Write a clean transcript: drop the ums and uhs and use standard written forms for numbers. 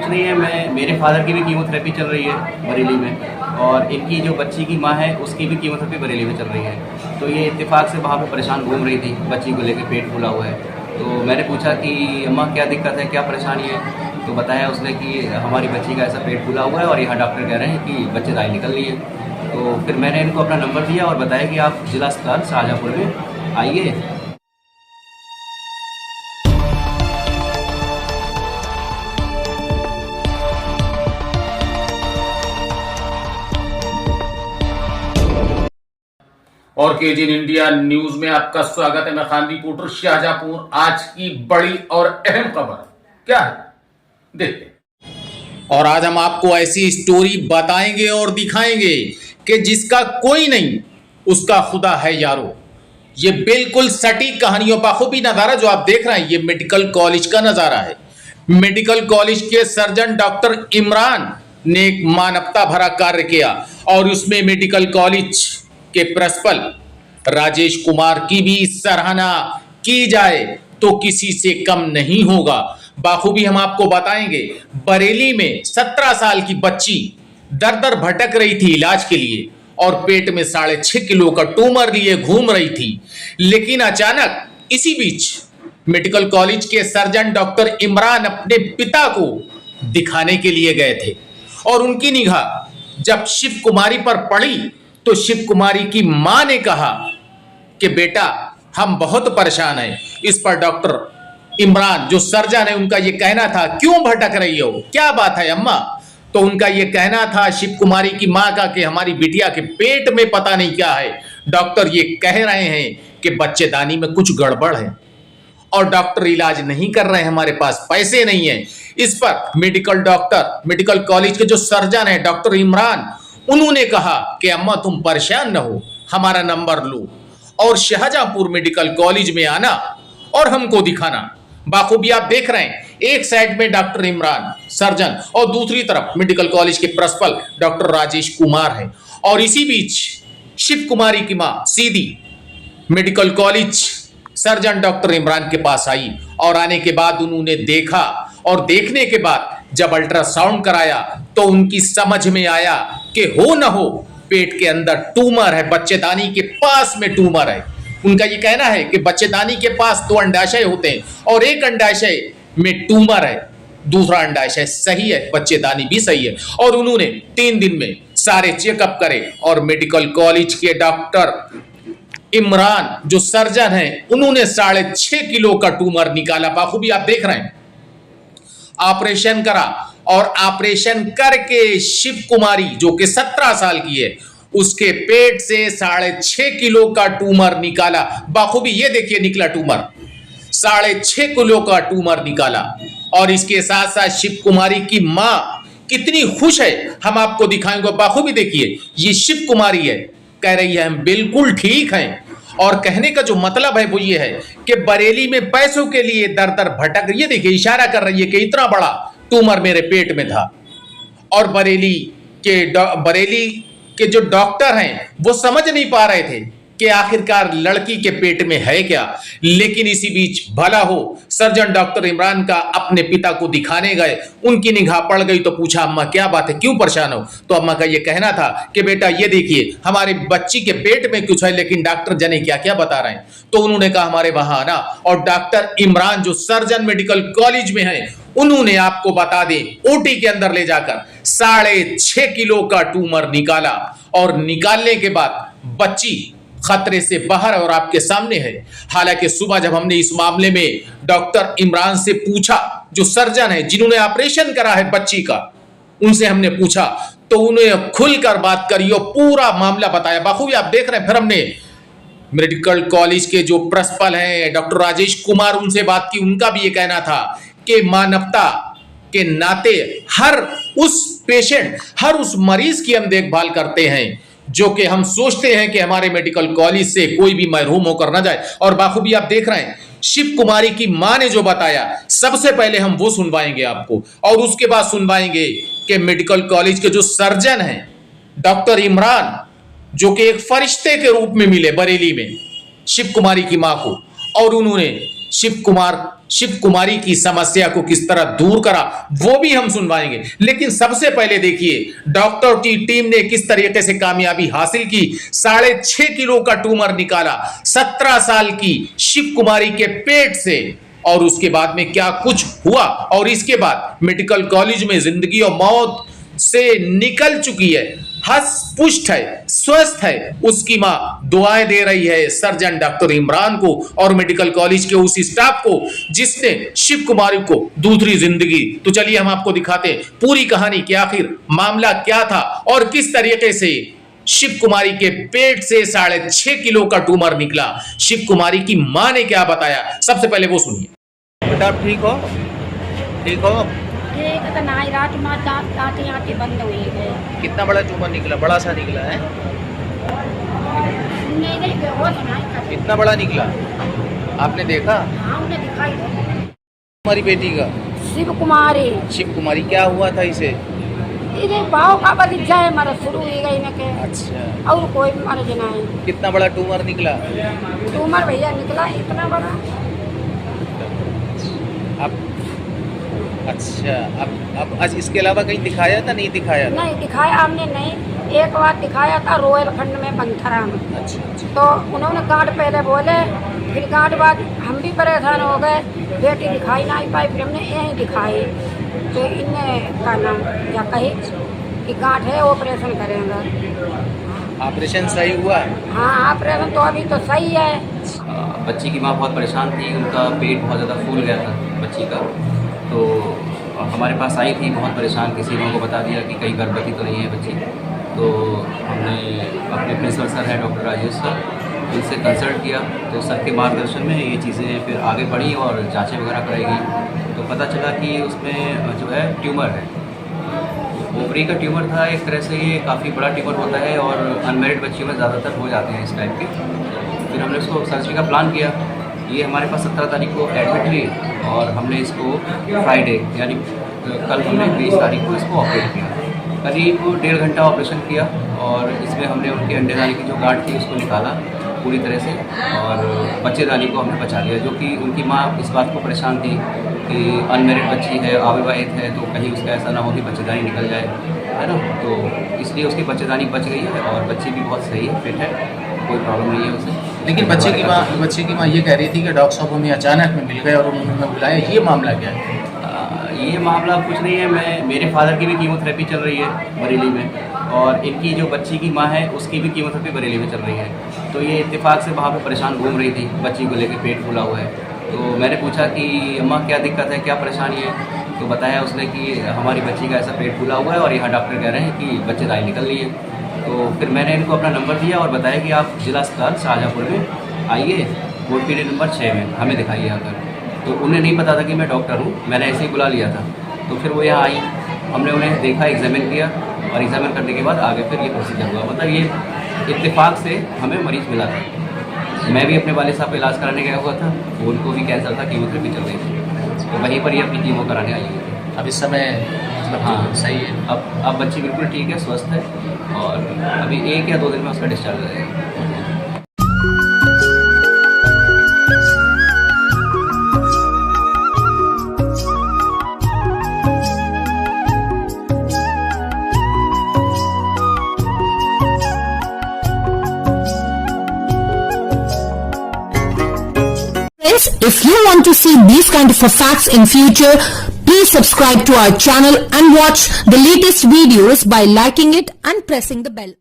नहीं है, मेरे फादर की भी कीमोथेरेपी चल रही है बरेली में, और इनकी जो बच्ची की माँ है उसकी भी कीमोथेरेपी बरेली में चल रही है। तो ये इत्तेफाक से वहाँ पे परेशान घूम रही थी, बच्ची को लेकर पेट फूला हुआ है। तो मैंने पूछा कि अम्मा क्या दिक्कत है, क्या परेशानी है? तो बताया उसने कि हमारी बच्ची का ऐसा पेट फूला हुआ है और यहाँ डॉक्टर कह रहे हैं कि बच्चेदानी निकल रही है। तो फिर मैंने इनको अपना नंबर दिया और बताया कि आप जिला अस्पताल शाहजहाँपुर में आइए। और केजीएन इंडिया न्यूज में आपका स्वागत है। मैं खान रिपोर्टर शाहजहाँपुर। आज की बड़ी और अहम खबर क्या है, देखते हैं। और आज हम आपको ऐसी स्टोरी बताएंगे और दिखाएंगे कि जिसका कोई नहीं उसका खुदा है यारो। ये बिल्कुल सटीक कहानियों बखूबी नजारा जो आप देख रहे हैं, ये मेडिकल कॉलेज का नजारा है। मेडिकल कॉलेज के सर्जन डॉक्टर इमरान ने एक मानवता भरा कार्य किया और उसमें मेडिकल कॉलेज के प्रिंसिपल राजेश कुमार की भी सराहना की जाए तो किसी से कम नहीं होगा। बाखूबी हम आपको बताएंगे, बरेली में 17 साल की बच्ची दर दर भटक रही थी इलाज के लिए और पेट में 6.5 किलो का ट्यूमर लिए घूम रही थी। लेकिन अचानक इसी बीच मेडिकल कॉलेज के सर्जन डॉक्टर इमरान अपने पिता को दिखाने के लिए गए थे और उनकी निगाह जब शिव कुमारी पर पड़ी तो शिव कुमारी की मां ने कहा कि बेटा हम बहुत परेशान हैं। इस पर डॉक्टर इमरान जो सर्जन है उनका यह कहना था, क्यों भटक रही हो, क्या बात है अम्मा? तो उनका यह कहना था शिव कुमारी की मां का कि हमारी बिटिया के पेट में पता नहीं क्या है। डॉक्टर ये कह रहे हैं कि बच्चेदानी में कुछ गड़बड़ है और डॉक्टर इलाज नहीं कर रहे हैं, हमारे पास पैसे नहीं है। इस पर मेडिकल कॉलेज के जो सर्जन है डॉक्टर इमरान, उन्होंने कहा कि अम्मा तुम परेशान न हो, हमारा नंबर लो और शाहजहाँपुर मेडिकल कॉलेज में आना और हमको दिखाना। बाखूबी आप देख रहे हैं, एक साइड में डॉक्टर इमरान सर्जन और दूसरी तरफ मेडिकल कॉलेज के प्रिंसिपल डॉक्टर राजेश कुमार है। और इसी बीच शिव कुमारी की मां Sidhi medical college surgeon doctor Imran के पास आई और आने के बाद उन्होंने देखा और देखने के बाद जब अल्ट्रासाउंड कराया तो उनकी समझ में आया कि हो न हो पेट के अंदर ट्यूमर है, बच्चेदानी के पास में ट्यूमर है। उनका ये कहना है कि बच्चेदानी के पास 2 अंडाशय होते हैं और एक अंडाशय में ट्यूमर है, दूसरा अंडाशय सही है, बच्चेदानी भी सही है। और उन्होंने 3 दिन में सारे चेकअप करे और मेडिकल कॉलेज के डॉक्टर इमरान जो सर्जन है उन्होंने 6.5 किलो का ट्यूमर निकाला। बाखूबी आप देख रहे हैं, ऑपरेशन करा और ऑपरेशन करके शिव कुमारी जो कि 17 साल की है उसके पेट से 6.5 किलो का ट्यूमर निकाला। बाखूबी ये देखिए निकला ट्यूमर, 6.5 किलो का ट्यूमर निकाला। और इसके साथ साथ शिव कुमारी की मां कितनी खुश है हम आपको दिखाएंगे। बाखूबी देखिए, ये शिव कुमारी है, कह रही है हम बिल्कुल ठीक हैं। और कहने का जो मतलब है वो ये है कि बरेली में पैसों के लिए दर दर भटक रही है। देखिए इशारा कर रही है कि इतना बड़ा ट्यूमर मेरे पेट में था। और बरेली के जो डॉक्टर हैं वो समझ नहीं पा रहे थे कि आखिरकार लड़की के पेट में है क्या। लेकिन इसी बीच भला हो सर्जन डॉक्टर इमरान का अपने पिता को दिखाने गए, उनकी निगाह पड़ गई तो पूछा अम्मा क्या बात है, क्यों परेशान हो? तो अम्मा का ये कहना था कि बेटा ये देखिए हमारी बच्ची के पेट में कुछ है लेकिन डॉक्टर जाने क्या क्या बता रहे हैं। तो उन्होंने कहा हमारे वहां आना और डॉक्टर इमरान जो सर्जन मेडिकल कॉलेज में है उन्होंने आपको बता दें ओटी के अंदर ले जाकर 6.5 किलो का ट्यूमर निकाला। और निकालने के बाद बच्ची खतरे से बाहर और आपके सामने है। हालांकि सुबह जब हमने इस मामले में डॉक्टर इमरान से पूछा, जो सर्जन है जिन्होंने ऑपरेशन करा है बच्ची का, उनसे हमने पूछा तो उन्होंने खुलकर बात करी और पूरा मामला बताया। बाखूबी आप देख रहे हैं। फिर हमने मेडिकल कॉलेज के जो प्रिंसिपल हैं डॉक्टर राजेश कुमार, उनसे बात की। उनका भी ये कहना था कि मानवता के नाते हर उस पेशेंट, हर उस मरीज की हम देखभाल करते हैं जो कि हम सोचते हैं कि हमारे मेडिकल कॉलेज से कोई भी महरूम होकर ना जाए। और बाखूबी आप देख रहे हैं शिव कुमारी की मां ने जो बताया, सबसे पहले हम वो सुनवाएंगे आपको और उसके बाद सुनवाएंगे कि मेडिकल कॉलेज के जो सर्जन हैं डॉक्टर इमरान, जो कि एक फरिश्ते के रूप में मिले बरेली में शिव कुमारी की मां को, और उन्होंने शिव कुमारी की समस्या को किस तरह दूर करा वो भी हम सुनवाएंगे। लेकिन सबसे पहले देखिए डॉक्टर की टीम ने किस तरीके से कामयाबी हासिल की। 6.5 किलो का ट्यूमर निकाला 17 साल की शिव कुमारी के पेट से, और उसके बाद में क्या कुछ हुआ, और इसके बाद मेडिकल कॉलेज में जिंदगी और मौत से निकल चुकी है, हंस पुष्ट है, स्वस्थ है, उसकी मां दुआएं दे रही है सर्जन डॉक्टर इमरान को और मेडिकल कॉलेज के उस स्टाफ को जिसने शिव कुमारी को दूसरी जिंदगी। तो चलिए हम आपको दिखाते हैं पूरी कहानी कि आखिर मामला क्या था और किस तरीके से शिव कुमारी के पेट से 6.5 किलो का ट्यूमर निकला। शिव कुमारी की मां ने क्या बताया, सबसे पहले वो सुनिए। बेटा आप ठीक हो? ठीक हो? ठीक है, ना ही रात में आते बंद हुई गए। कितना बड़ा ट्यूमर निकला? बड़ा सा निकला है? नहीं बेहोश नहीं। इतना बड़ा निकला आपने देखा? हाँ उन्हें दिखाई दे। हमारी बेटी का शिव कुमारी। शिव कुमारी क्या हुआ था इसे? इधर भाव का बगीचा है, मर शुरू ही गई में के। अच्छा, और कोई मर्ज नहीं। कितना बड़ा ट्यूमर निकला? ट्यूमर भैया निकला इतना बड़ा। आप अच्छा, अब आज इसके अलावा कहीं दिखाया था? नहीं दिखाया था? नहीं दिखाया हमने नहीं। एक बार दिखाया था रोयल खंड में बंथरा में। अच्छा अच्छा। तो उन्होंने गांठ पहले बोले, फिर गांठ बाद हम भी परेशान हो गए, बेटी दिखाई नहीं पाई, फिर हमने यहीं दिखाई। तो इनने का नाम या कही कि गांठ है, ऑपरेशन करेंगे। ऑपरेशन सही हुआ? हाँ ऑपरेशन तो अभी तो सही है। बच्ची की माँ बहुत परेशान थी, उनका पेट बहुत ज़्यादा फूल गया था बच्ची का। तो हमारे पास आई थी बहुत परेशान, किसी ने उनको बता दिया कि कहीं गर्भवती तो नहीं है बच्ची। तो हमने अपने प्रिंसिपल सर हैं डॉक्टर राजेश सर, उनसे कंसल्ट किया। तो सर के मार्गदर्शन में ये चीज़ें फिर आगे बढ़ी और जांचें वगैरह कराई गई। तो पता चला कि उसमें जो है ट्यूमर है, ओवरी का ट्यूमर था। एक तरह से ये काफ़ी बड़ा ट्यूमर होता है और अनमेरिड बच्चियों में ज़्यादातर हो जाते हैं इस टाइप के। फिर हमने उसको सर्जरी का प्लान किया। ये हमारे पास 17 तारीख को एडमिट हुई और हमने इसको फ्राइडे यानी कल हमने 20 तारीख को इसको ऑपरेट किया। करीब 1.5 घंटा ऑपरेशन किया और इसमें हमने उनके अंडेदानी की जो गांठ थी उसको निकाला पूरी तरह से और बच्चेदानी को हमने बचा लिया। जो कि उनकी माँ इस बात को परेशान थी कि अनमेरिड बच्ची है, अविवाहित है, तो कहीं उसका ऐसा ना हो कि बच्चेदानी निकल जाए, है ना। तो इसलिए उसकी बच्चेदानी बच गई है और बच्ची भी बहुत सही है, फिट है, कोई प्रॉब्लम नहीं है उसे। लेकिन बच्चे की माँ ये कह रही थी कि डॉक्टर साहब हमें अचानक में मिल गए और उन्होंने बुलाया, ये मामला क्या है? ये मामला कुछ नहीं है। मेरे फादर की भी कीमोथेरेपी चल रही है बरेली में और इनकी जो बच्ची की माँ है उसकी भी कीमोथेरेपी बरेली में चल रही है। तो ये इत्तेफाक से वहाँ पे परेशान घूम रही थी, बच्ची को लेकर पेट फूला हुआ है। तो मैंने पूछा कि अम्मा क्या दिक्कत है, क्या परेशानी है? तो बताया उसने कि हमारी बच्ची का ऐसा पेट फूला हुआ है और यहाँ डॉक्टर कह रहे हैं कि बच्चेदानी निकल रही है। तो फिर मैंने इनको अपना नंबर दिया और बताया कि आप जिला अस्पताल शाहजहाँपुर में आइए, कोर्ट पीरियड नंबर 6 में हमें दिखाइए आकर। तो उन्हें नहीं पता था कि मैं डॉक्टर हूँ, मैंने ऐसे ही बुला लिया था। तो फिर वो यहाँ आई, हमने उन्हें देखा, एग्जामिन किया और एग्जामिन करने के बाद आगे फिर ये प्रोसीजर हुआ। मतलब ये इत्तेफाक से हमें मरीज़ मिला था। मैं भी अपने वाले साहब का इलाज कराने गया हुआ था, उनको भी कैंसर था, कीमोथेरेपी चल रही थी, तो वहीं पर ये अपनी कीमो कराने आई हुई थी। अब इस समय मतलब हाँ सही है? अब बच्ची बिल्कुल ठीक है, स्वस्थ है और अभी 1 या 2 दिन में उसका डिस्चार्ज हो जाएगा। If you want to see these kind of facts in future, please subscribe to our channel and watch the latest videos by liking it and pressing the bell.